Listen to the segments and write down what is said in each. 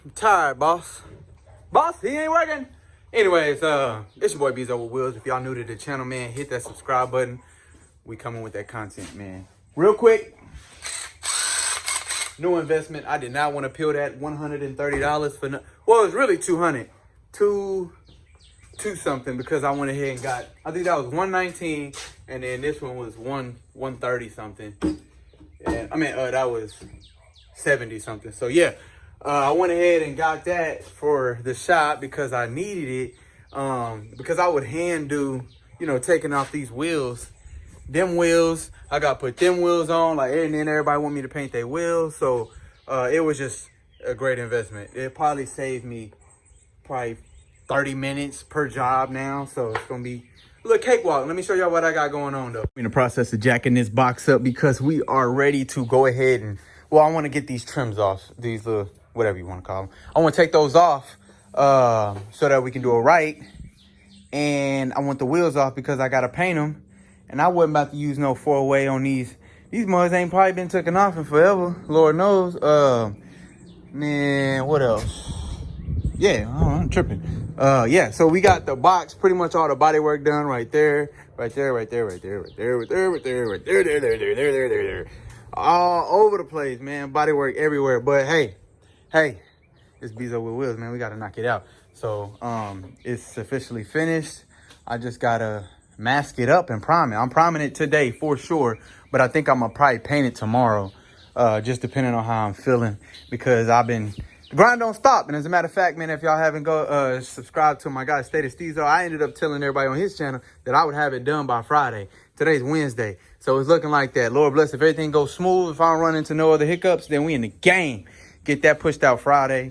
I'm tired, boss. Boss, he ain't working. Anyways, it's your boy Bezo with Wheels. If y'all new to the channel, man, hit that subscribe button. We coming with that content, man. Real quick, new investment. I did not want to peel that $130 for well, it's really 200, two something, because I went ahead and got, I think that was 119, and then this one was 130 something, and I mean that was 70 something. So yeah, I went ahead and got that for the shop because I needed it, because I would hand do, you know, taking off these wheels. Them wheels, I got to put them wheels on, like, and then everybody want me to paint their wheels. So it was just a great investment. It probably saved me 30 minutes per job now. So it's going to be a little cakewalk. Let me show y'all what I got going on, though. I'm in the process of jacking this box up because we are ready to go ahead and, well, I want to get these trims off, these little, whatever you want to call them. I want to take those off so that we can do it right. And I want the wheels off because I got to paint them. And I wasn't about to use no 4-way on these. These mugs ain't probably been taken off in forever. Lord knows. Man, what else? Yeah, I'm tripping. Yeah, so we got the box, pretty much all the body work done right there. Right there, right there, right there, right there, right there, right there, right there, there. All over the place, man. Body work everywhere. But hey, it's Bezo with Wheels, man. We got to knock it out. So it's officially finished. I just got to mask it up and prime it. I'm priming it today for sure, but I think I'm gonna probably paint it tomorrow, just depending on how I'm feeling, because the grind don't stop. And as a matter of fact, man, if y'all haven't subscribed to my guy State of Steezo, I ended up telling everybody on his channel that I would have it done by Friday. Today's Wednesday, so it's looking like that. Lord bless, if everything goes smooth, if I don't run into no other hiccups, then we in the game. Get that pushed out Friday.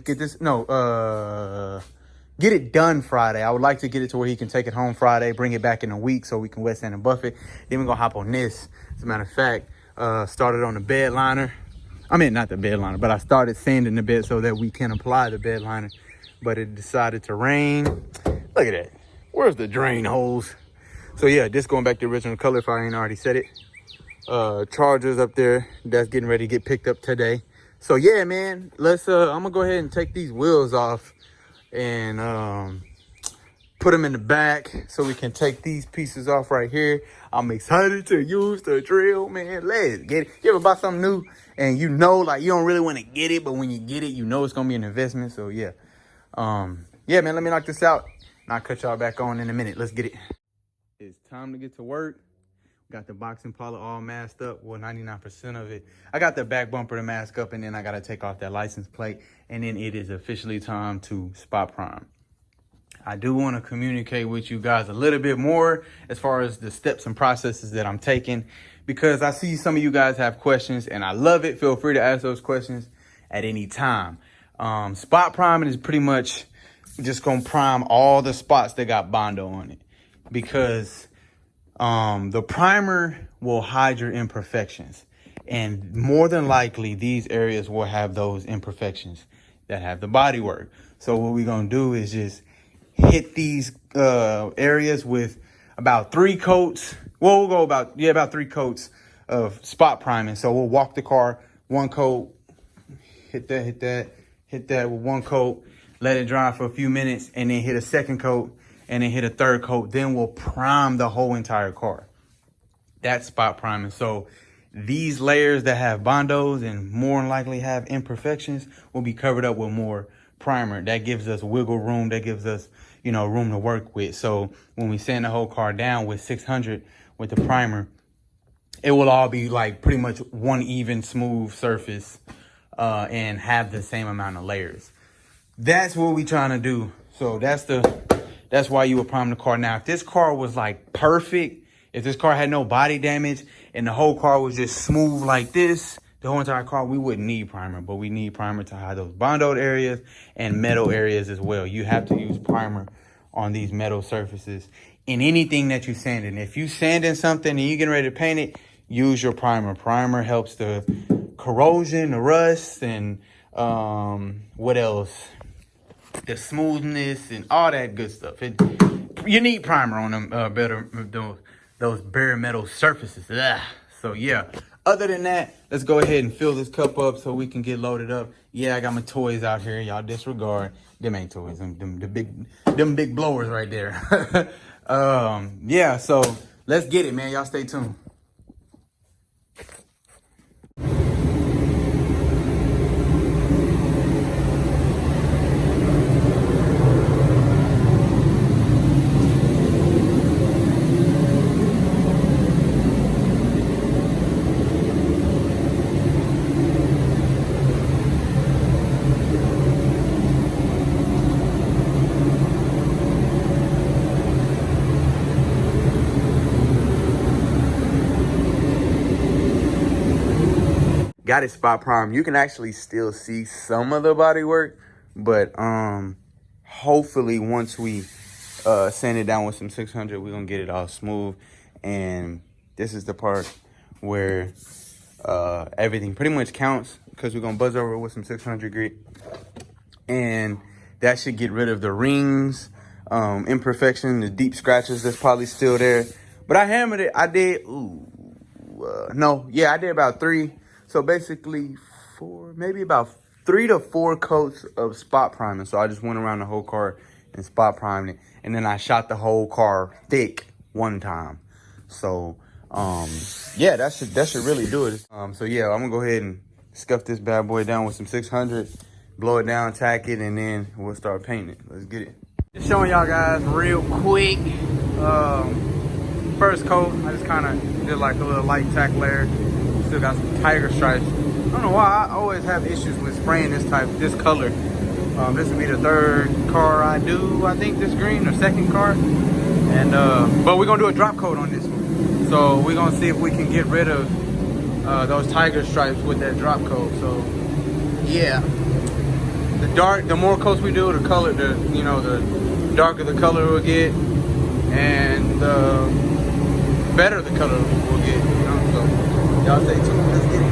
Get it done Friday. I would like to get it to where he can take it home Friday, bring it back in a week so we can wet sand and buff it. Then we're going to hop on this. As a matter of fact, started on the bed liner. I mean, not the bed liner, but I started sanding the bed so that we can apply the bed liner. But it decided to rain. Look at that. Where's the drain holes? So yeah, this going back to the original color if I ain't already said it. Chargers up there. That's getting ready to get picked up today. So yeah, man, I'm going to go ahead and take these wheels off and put them in the back so we can take these pieces off right here. I'm excited to use the drill, man. Let's get it. You ever buy something new and you know, like, you don't really want to get it, but when you get it, you know it's gonna be an investment. So yeah, yeah, man, let me knock this out and I'll cut y'all back on in a minute. Let's get it. It's time to get to work. Got the Box Impala all masked up. Well, 99% of it. I got the back bumper to mask up, and then I got to take off that license plate. And then it is officially time to spot prime. I do want to communicate with you guys a little bit more as far as the steps and processes that I'm taking, because I see some of you guys have questions, and I love it. Feel free to ask those questions at any time. Spot priming is pretty much just going to prime all the spots that got Bondo on it, because the primer will hide your imperfections, and more than likely these areas will have those imperfections that have the body work. So what we're going to do is just hit these areas with about 3 coats. Well, we'll go about 3 coats of spot priming. So we'll walk the car 1 coat, hit that with 1 coat, let it dry for a few minutes, and then hit a 2nd coat, and then hit a 3rd coat. Then we'll prime the whole entire car. That's spot priming. So these layers that have bondos and more than likely have imperfections will be covered up with more primer. That gives us wiggle room. That gives us, you know, room to work with. So when we sand the whole car down with 600 with the primer, it will all be like pretty much one even smooth surface and have the same amount of layers. That's what we trying to do. So that's why you would prime the car. Now, if this car was like perfect, if this car had no body damage and the whole car was just smooth like this, the whole entire car, we wouldn't need primer. But we need primer to hide those bondoed areas and metal areas as well. You have to use primer on these metal surfaces in anything that you sanding. If you sanding something and you're getting ready to paint it, use your primer. Primer helps the corrosion, the rust, and what else? The smoothness and all that good stuff. You need primer on them those bare metal surfaces. Ugh. So yeah, Other than that, let's go ahead and fill this cup up so we can get loaded up. Yeah, I got my toys out here. Y'all disregard. Them ain't toys. Them big blowers right there. Yeah, so let's get it, man. Y'all stay tuned. Got it spot prime. You can actually still see some of the body work, but hopefully once we sand it down with some 600, we're gonna get it all smooth. And this is the part where everything pretty much counts, because we're gonna buzz over with some 600 grit, and that should get rid of the rings, imperfection, the deep scratches that's probably still there. But I hammered it. I did I did about 3. So basically 4, maybe about 3 to 4 coats of spot priming. So I just went around the whole car and spot primed it. And then I shot the whole car thick one time. So, yeah, that should really do it. So yeah, I'm gonna go ahead and scuff this bad boy down with some 600, blow it down, tack it, and then we'll start painting it. Let's get it. Just showing y'all guys real quick. First coat, I just kind of did like a little light tack layer. Still got some tiger stripes. I don't know why I always have issues with spraying this color. This will be the 3rd car I do, I think, this green, or 2nd car. And but we're gonna do a drop coat on this one. So we're gonna see if we can get rid of those tiger stripes with that drop coat. So yeah, the more coats we do, the darker the color we'll get, and the better the color we'll get. So y'all stay tuned. Let's get it.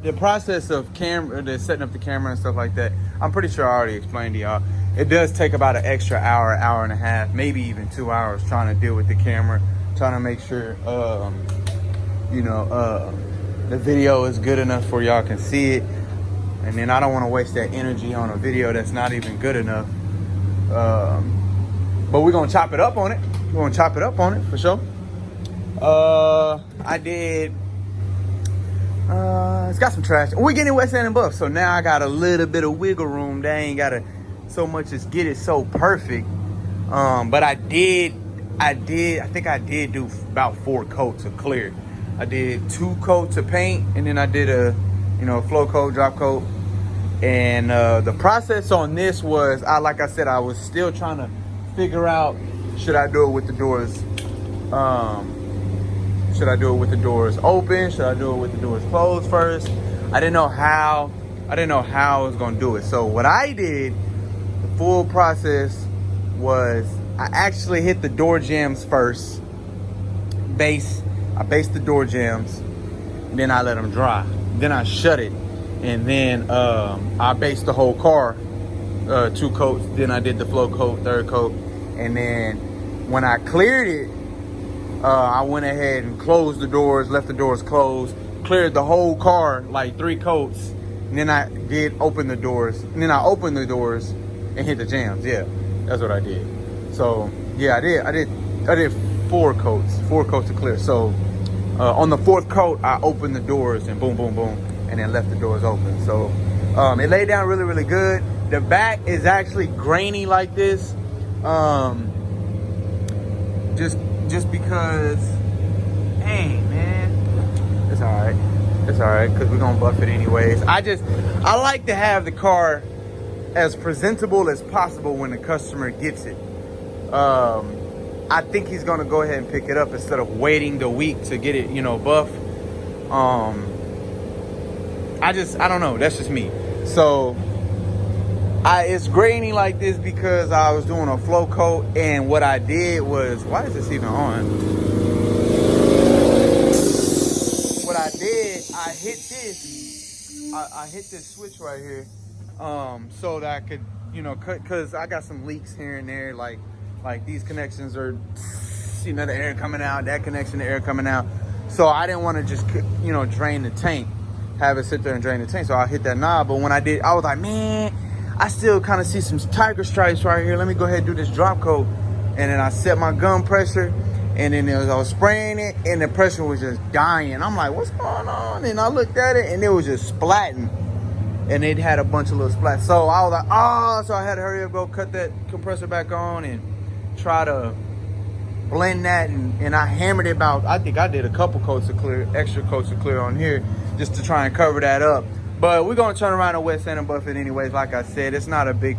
The process of setting up the camera and stuff like that, I'm pretty sure I already explained to y'all. It does take about an extra hour, hour and a half, maybe even 2 hours trying to deal with the camera, trying to make sure, the video is good enough for y'all can see it. And then I don't want to waste that energy on a video that's not even good enough. But we're going to chop it up on it. We're going to chop it up on it for sure. I did... it's got some trash. We're getting wet sand and buff, so now I got a little bit of wiggle room. They ain't gotta so much as get it so perfect. But I think I did do about 4 coats of clear. I did 2 coats of paint, and then I did a flow coat, drop coat. And the process on this was, like I said, I was still trying to figure out, should I do it with the doors should I do it with the doors open? Should I do it with the doors closed first? I didn't know how I was gonna do it. So what I did, the full process was, I actually hit the door jambs first. I based the door jambs, and then I let them dry. Then I shut it, and then I based the whole car, 2 coats. Then I did the flow coat, 3rd coat, and then when I cleared it, I went ahead and closed the doors, left the doors closed, cleared the whole car, like 3 coats, and then I did open the doors, and then I opened the doors and hit the jambs. Yeah, that's what I did. So yeah, I did 4 coats to clear. So on the 4th coat, I opened the doors and boom, boom, boom, and then left the doors open. So it laid down really, really good. The back is actually grainy like this, just because, dang, man, it's all right, because we're gonna buff it anyways. I like to have the car as presentable as possible when the customer gets it. I think he's gonna go ahead and pick it up instead of waiting the week to get it, buff. I don't know, that's just me. So it's grainy like this because I was doing a flow coat, and what I did was, why is this even on? What I did I hit this. I hit this switch right here, so that I could, you know, cause I got some leaks here and there, like these connections are, you know, the air coming out, that connection, the air coming out. So I didn't want to just, you know, drain the tank, have it sit there and drain the tank. So I hit that knob. But when I did, I was like, man, I still kind of see some tiger stripes right here. Let me go ahead and do this drop coat. And then I set my gun pressure, and then I was spraying it, and the pressure was just dying. I'm like, what's going on? And I looked at it, and it was just splatting. And it had a bunch of little splats. So I was like, oh, so I had to hurry up, go cut that compressor back on and try to blend that. And I hammered it about, I think I did a couple coats of clear, extra coats of clear on here just to try and cover that up. But we're gonna turn around and wet sand and buff it anyways. Like I said, it's not a big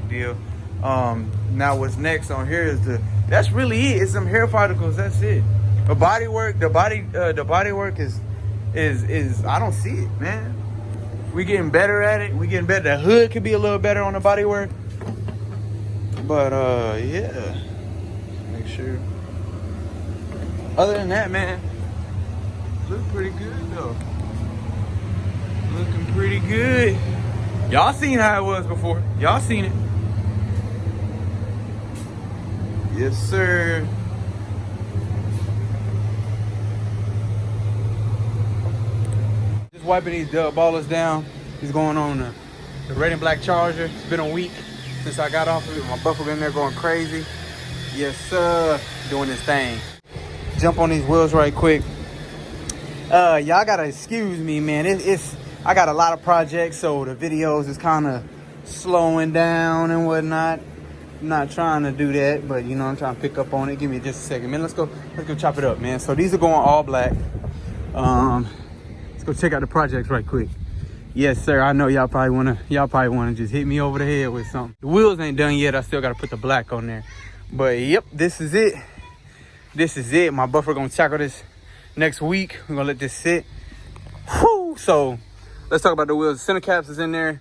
deal. Now what's next on here is that's really it. It's some hair follicles. That's it. The body work is I don't see it, man. We getting better at it. We getting better. The hood could be a little better on the body work. But yeah. Make sure. Other than that, man, look pretty good though. Looking pretty good. Y'all seen how it was before. Y'all seen it. Yes, sir. Just wiping these dub ballers down. He's going on the red and black Charger. It's been a week since I got off of it. My buffer been there going crazy. Yes, sir. Doing this thing. Jump on these wheels right quick. Y'all gotta excuse me, man. I got a lot of projects, so the videos is kind of slowing down and whatnot. I'm not trying to do that, but you know, I'm trying to pick up on it. Give me just a second, man. Let's go chop it up, man. So these are going all black. Let's go check out the projects right quick. Yes, sir. I know y'all probably wanna just hit me over the head with something. The wheels ain't done yet. I still gotta put the black on there. But yep, this is it. This is it. My buffer gonna tackle this next week. We're gonna let this sit. Whew. So let's talk about the wheels. The center caps is in there.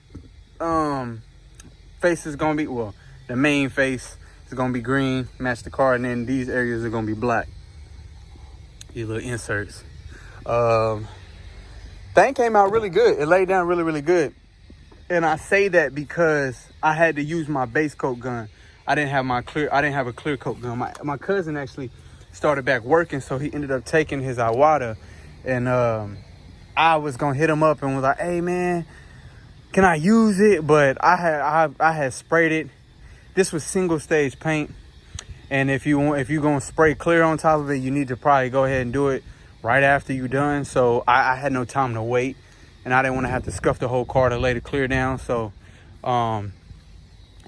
Face is gonna be, well, the main face is gonna be green, match the car, and then these areas are gonna be black. These little inserts. Thing came out really good. It laid down really, really good. And I say that because I had to use my base coat gun. I didn't have a clear coat gun. My cousin actually started back working, so he ended up taking his Iwata, and I was gonna hit him up and was like, hey man, can I use it? But I had sprayed it. This was single stage paint, and if you're gonna spray clear on top of it, you need to probably go ahead and do it right after you're done. So I had no time to wait, and I didn't want to have to scuff the whole car to lay the clear down. So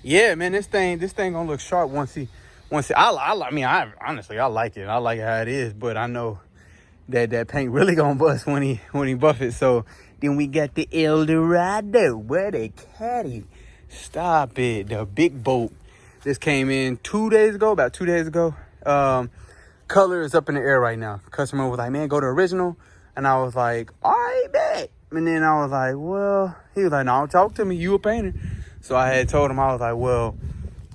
yeah, man, this thing gonna look sharp once he I mean, honestly I like it. I like how it is, but I know that paint really gonna bust when he buff it. So then we got the Eldorado. Where the caddy? Stop it. The big boat. This came in about 2 days ago. Color is up in the air right now. Customer was like, man, go to original. And I was like, all right, bet. And then I was like, well, he was like, no, talk to me. You a painter. So I had told him, I was like, well,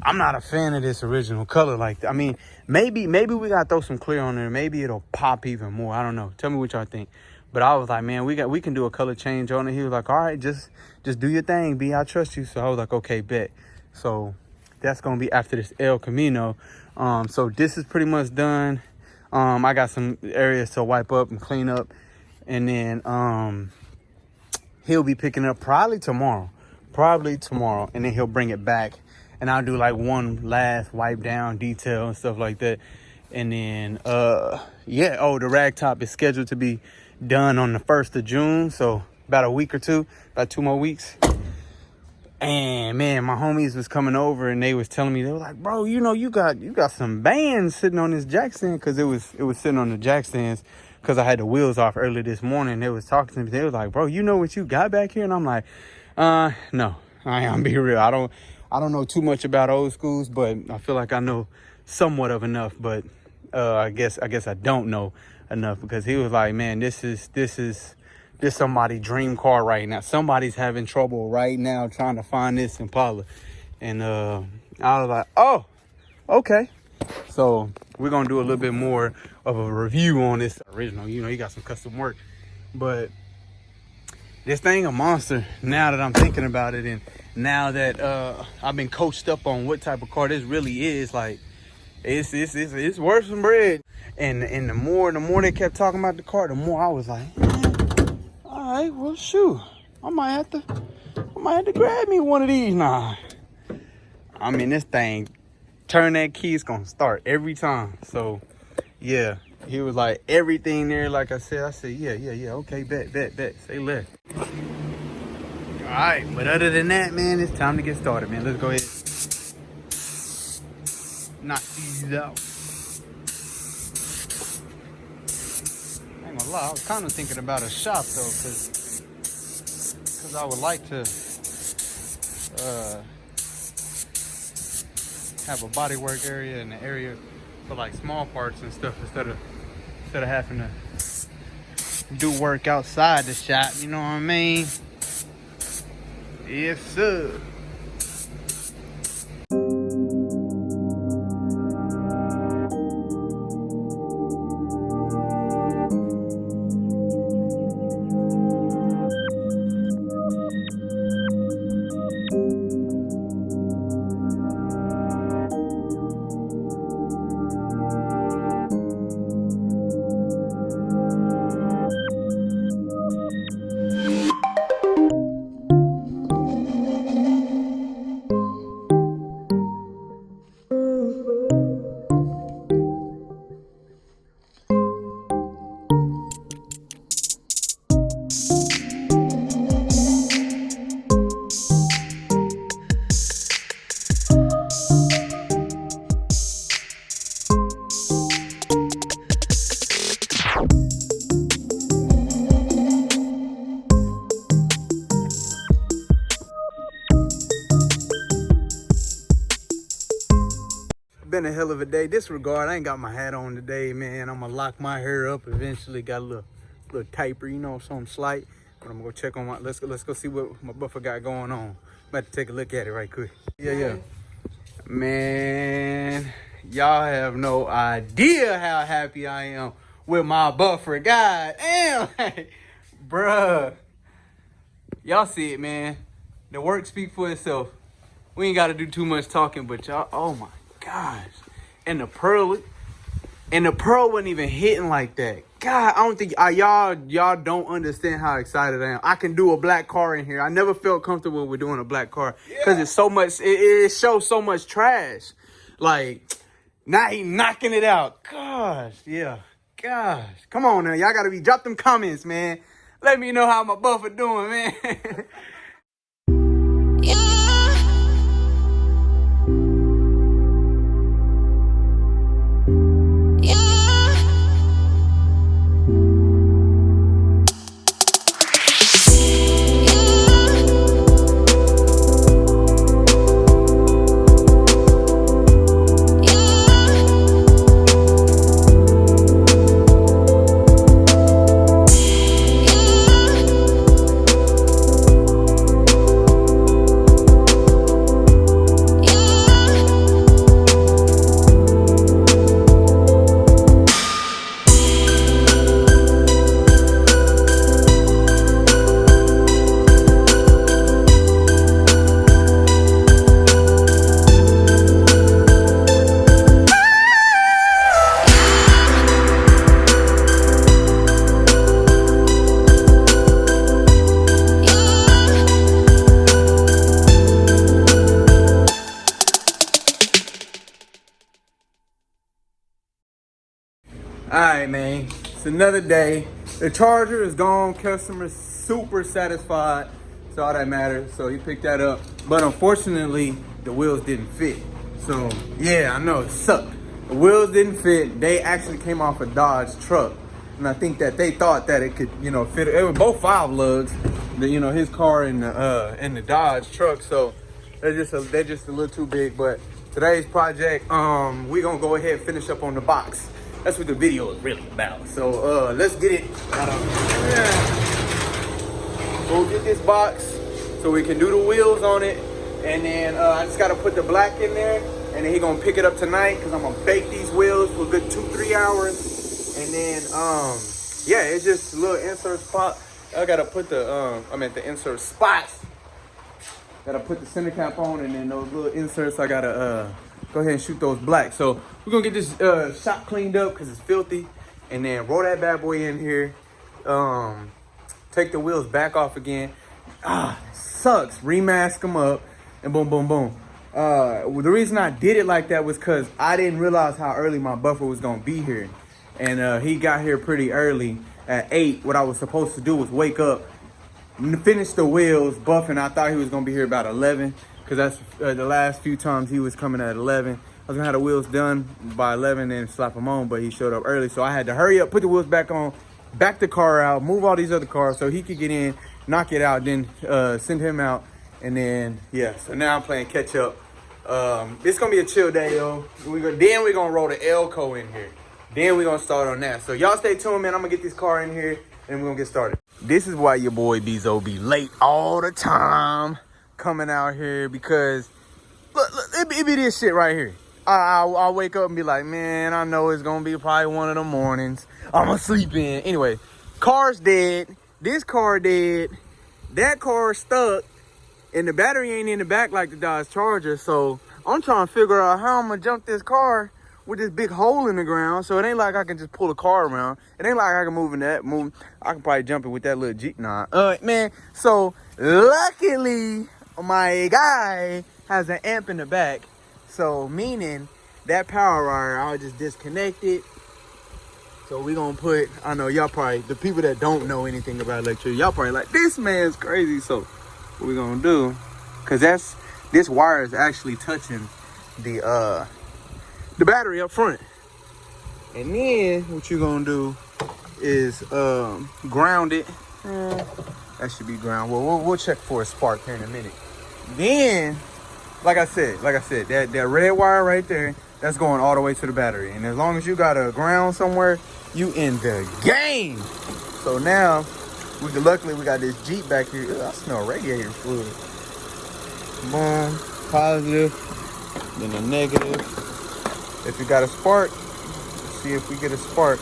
I'm not a fan of this original color like that. I mean, maybe we gotta throw some clear on there. Maybe it'll pop even more. I don't know. Tell me what y'all think. But I was like, man, we can do a color change on it. He was like, all right, just do your thing, B. I trust you. So I was like, okay, bet. So that's gonna be after this El Camino. So this is pretty much done. I got some areas to wipe up and clean up, and then he'll be picking it up probably tomorrow, and then he'll bring it back, and I'll do like one last wipe down detail and stuff like that. And then yeah, oh, the rag top is scheduled to be done on the 1st of June, so about a week or two, about 2 more weeks. And man, my homies was coming over and they was telling me, they were like, bro, you know, you got some bands sitting on this jack stand, because it was sitting on the jack stands because I had the wheels off early this morning. They was talking to me. They was like, bro, you know what you got back here? And I'm like, no, I am be real. I don't know too much about old schools, but I feel like I know somewhat of enough. But I guess I don't know enough, because he was like, man, this is somebody's dream car right now. Somebody's having trouble right now trying to find this Impala. And I was like, oh, okay. So we're going to do a little bit more of a review on this original. You know, you got some custom work But this thing a monster now that I'm thinking about it, and now that I've been coached up on what type of car this really is. Like, it's worth some bread. And the more they kept talking about the car, the more I was like, all right, well, shoot, I might have to grab me one of these now. I mean, this thing, turn that key, it's gonna start every time. So yeah, he was like, everything there, like I said, yeah, okay, bet, say less. All right, but other than that, man, it's time to get started, man. Let's go ahead, knock these out. I ain't gonna lie, I was kind of thinking about a shop though, cause I would like to have a body work area and an area for like small parts and stuff instead of having to do work outside the shop. You know what I mean? Yes, sir. Been a hell of a day. Disregard, I ain't got my hat on today, man. I'm gonna lock my hair up eventually. Got a little taper, you know, something slight. But I'm gonna go check on my, let's go see what my buffer got going on. About to take a look at it right quick. Yeah. Man, y'all have no idea how happy I am with my buffer. God damn, bruh. Y'all see it, man. The work speak for itself. We ain't gotta do too much talking, but y'all, oh my gosh. And the pearl wasn't even hitting like that. God, I don't think y'all don't understand how excited I am. I can do a black car in here. I never felt comfortable with doing a black car because it's so much, it shows so much trash. Like, now he knocking it out. Gosh, yeah. Gosh. Come on now. Y'all gotta drop them comments, man. Let me know how my buffer doing, man. All right, man, it's another day. The charger is gone. Customer's super satisfied. That's all that matters. So he picked that up. But unfortunately, the wheels didn't fit. So yeah, I know it sucked. The wheels didn't fit. They actually came off a Dodge truck. And I think that they thought that it could, you know, fit. It was both 5 lugs, you know, his car and the Dodge truck. So they're just a little too big. But today's project, we gonna go ahead and finish up on the box. That's what the video is really about. So let's get it. Go get this box so we can do the wheels on it. And then I just gotta put the black in there. And then he gonna pick it up tonight because I'm gonna bake these wheels for a good 2-3 hours. And then yeah, it's just a little insert spot. I gotta put the the insert spots. Gotta put the center cap on, and then those little inserts I gotta go ahead and shoot those black. So we're gonna get this shop cleaned up because it's filthy, and then roll that bad boy in here. Take the wheels back off again. Sucks. Remask them up, and boom, boom, boom. The reason I did it like that was because I didn't realize how early my buffer was gonna be here, and he got here pretty early at 8. What I was supposed to do was wake up, finish the wheels, buffing. I thought he was gonna be here about 11 because that's the last few times he was coming at 11. I was gonna have the wheels done by 11 and slap them on, but he showed up early, so I had to hurry up, put the wheels back on, back the car out, move all these other cars so he could get in, knock it out, then send him out, and then yeah. So now I'm playing catch up. It's gonna be a chill day though. Then we're gonna roll the Elco in here. Then we're gonna start on that. So y'all stay tuned, man. I'm gonna get this car in here and we're gonna get started. This is why your boy Bezo be late all the time coming out here, because look it be this shit right here. I'll wake up and be like, man, I know it's gonna be probably one of the mornings. I'm gonna sleep in. Anyway, car's dead. This car dead. That car stuck. And the battery ain't in the back like the Dodge Charger. So I'm trying to figure out how I'm gonna jump this car with this big hole in the ground. So it ain't like I can just pull the car around. It ain't like I can move. I can probably jump it with that little Jeep. Nah, man. So luckily, my guy has an amp in the back. So meaning that power wire, I'll just disconnect it. So we gonna put, I know y'all probably, the people that don't know anything about electricity, y'all probably like, this man's crazy. So what we gonna do, cause this wire is actually touching the battery up front. And then what you gonna do is ground it. That should be ground. Well, we'll check for a spark here in a minute. Then, like I said, that red wire right there, that's going all the way to the battery. And as long as you got a ground somewhere, you in the game. So now, luckily we got this Jeep back here. Ugh, I smell radiator fluid. Boom, positive, then a negative. If you got a spark, let's see if we get a spark.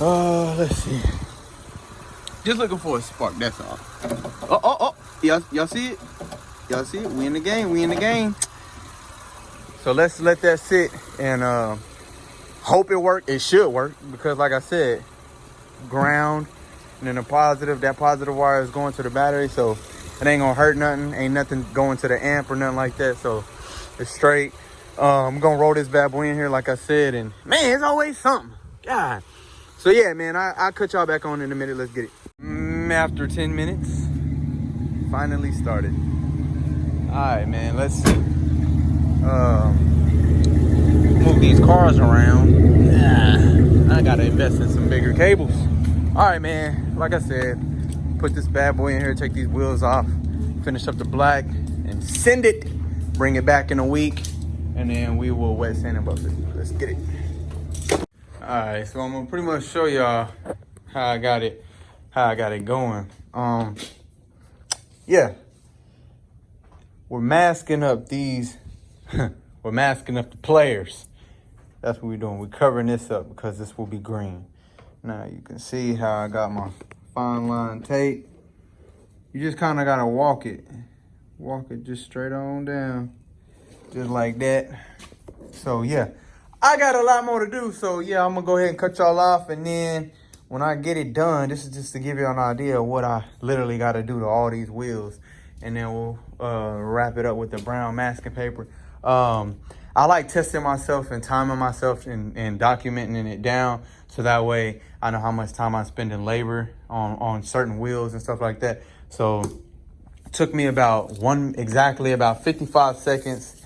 Let's see. Just looking for a spark, that's all. Oh, y'all see it? Y'all see it? We in the game. So let's let that sit and hope it work. It should work because, like I said, ground and then that positive wire is going to the battery, so it ain't gonna hurt nothing. Ain't nothing going to the amp or nothing like that, so it's straight. I'm gonna roll this bad boy in here, like I said, and man, it's always something. God. So yeah, man, I'll cut y'all back on in a minute. Let's get it. After 10 minutes, finally started. All right, man, let's see. Move these cars around. I gotta invest in some bigger cables. All right, man, like I said, put this bad boy in here, take these wheels off, finish up the black, and send it. Bring it back in a week, and then we will wet sand and buff it. Let's get it. All right, so I'm gonna pretty much show y'all how I got it going. Yeah, we're masking up these. We're masking up the players. That's what we're doing. We're covering this up because this will be green. Now you can see how I got my fine line tape. You just kind of gotta walk it just straight on down, just like that. So yeah, I got a lot more to do. So yeah, I'm gonna go ahead and cut y'all off, and then when I get it done, this is just to give you an idea of what I literally got to do to all these wheels, and then we'll wrap it up with the brown masking paper. I like testing myself and timing myself and documenting it down, so that way I know how much time I spend in labor on certain wheels and stuff like that. So it took me exactly about 55 seconds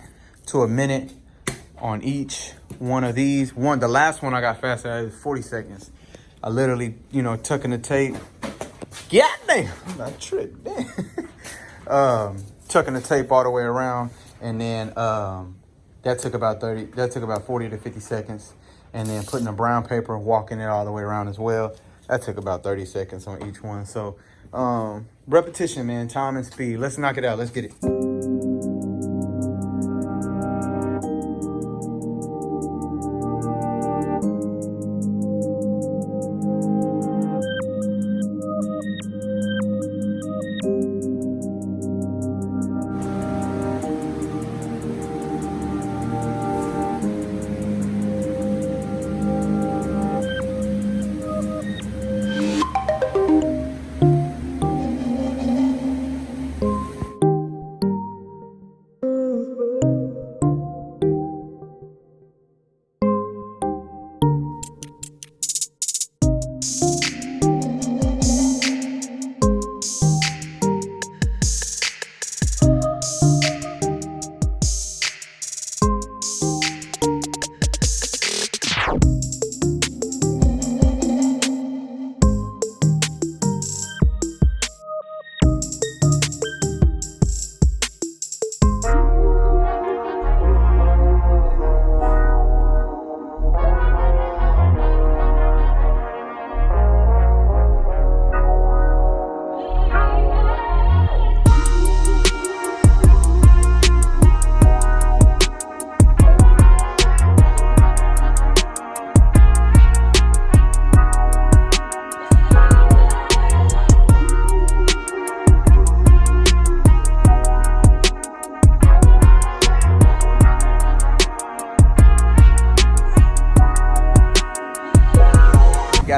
to a minute on each one of these. The last one I got faster at is 40 seconds. I literally, tucking the tape. God damn, I tripped. Tucking the tape all the way around, and then that took about 40 to 50 seconds. And then putting the brown paper and walking it all the way around as well. That took about 30 seconds on each one. So repetition, man, time and speed. Let's knock it out. Let's get it.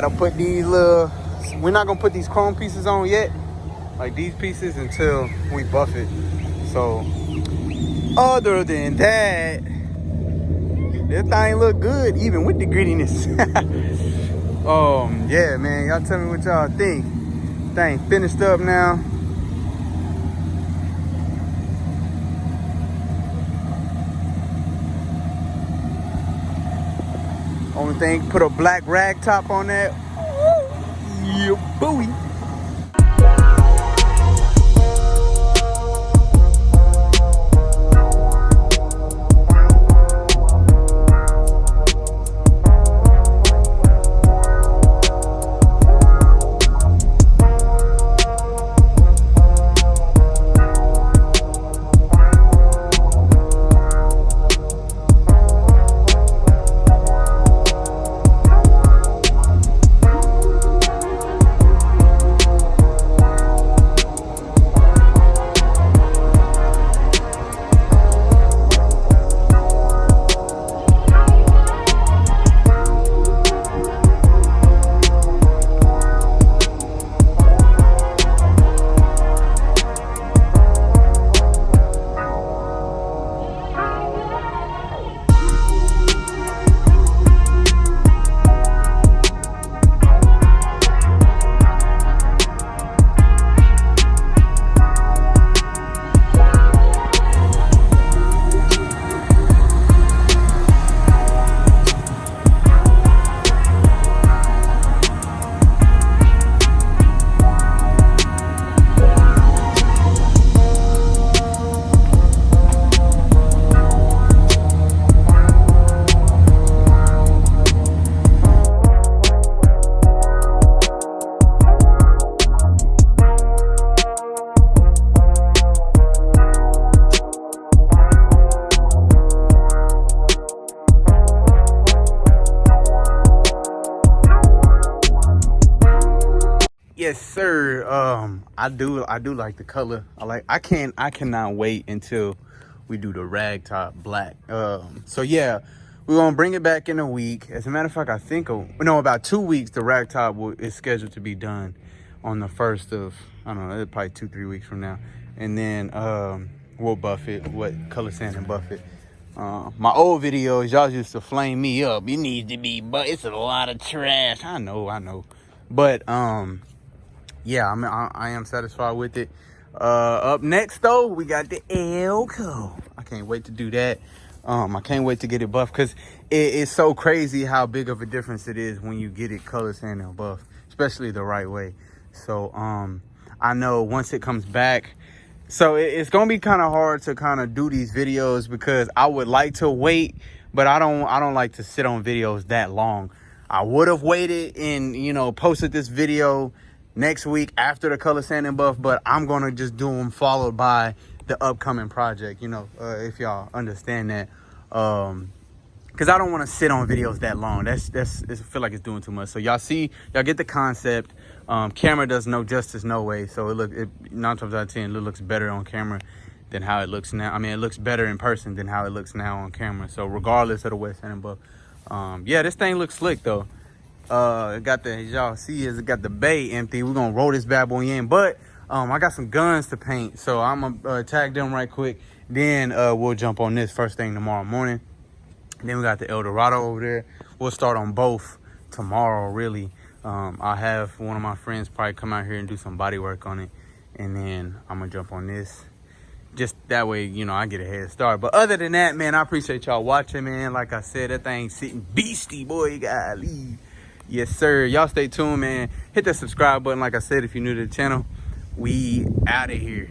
gotta put these little, we're not gonna put these chrome pieces on yet, like these pieces, until we buff it. So other than that, this thing look good even with the grittiness. Yeah, man, y'all tell me what y'all think. Thing finished up now. Only thing, put a black rag top on that. Yeah, booey. Yes, sir. I do like the color. I cannot wait until we do the rag top black. So yeah, we're gonna bring it back in a week. As a matter of fact, I think about 2 weeks the rag top is scheduled to be done on the 1st of, I don't know, probably 2-3 weeks from now. And then we'll buff it, color sand and buff it. My old videos, y'all used to flame me up. It needs to be, but it's a lot of trash. I know. But yeah, I am satisfied with it. Up next though, we got the Elko. I can't wait to do that. I can't wait to get it buffed, because it's so crazy how big of a difference it is when you get it color sand and buff, especially the right way. So I know once it comes back, so it's gonna be kind of hard to kind of do these videos, because I would like to wait, but I don't like to sit on videos that long. I would have waited and, posted this video next week after the color sand and buff, but I'm gonna just do them followed by the upcoming project, if y'all understand that. Because I don't want to sit on videos that long. I feel like it's doing too much. So y'all get the concept. Camera does no justice, no way. So it 9 times out of 10, it looks better on camera than how it looks now. I mean, it looks better in person than how it looks now on camera. So regardless of the wet sand and buff, yeah, this thing looks slick though. It got y'all see, it got the bay empty. We're gonna roll this bad boy in, but I got some guns to paint, so I'm gonna tag them right quick. Then we'll jump on this first thing tomorrow morning. Then we got the El Dorado over there. We'll start on both tomorrow, really. I'll have one of my friends probably come out here and do some body work on it, and then I'm gonna jump on this. Just that way, I get a head start. But other than that, man, I appreciate y'all watching, man. Like I said, that thing sitting beastie, boy. You gotta leave. Yes, sir. Y'all stay tuned, man. Hit that subscribe button. Like I said, if you're new to the channel, we out of here.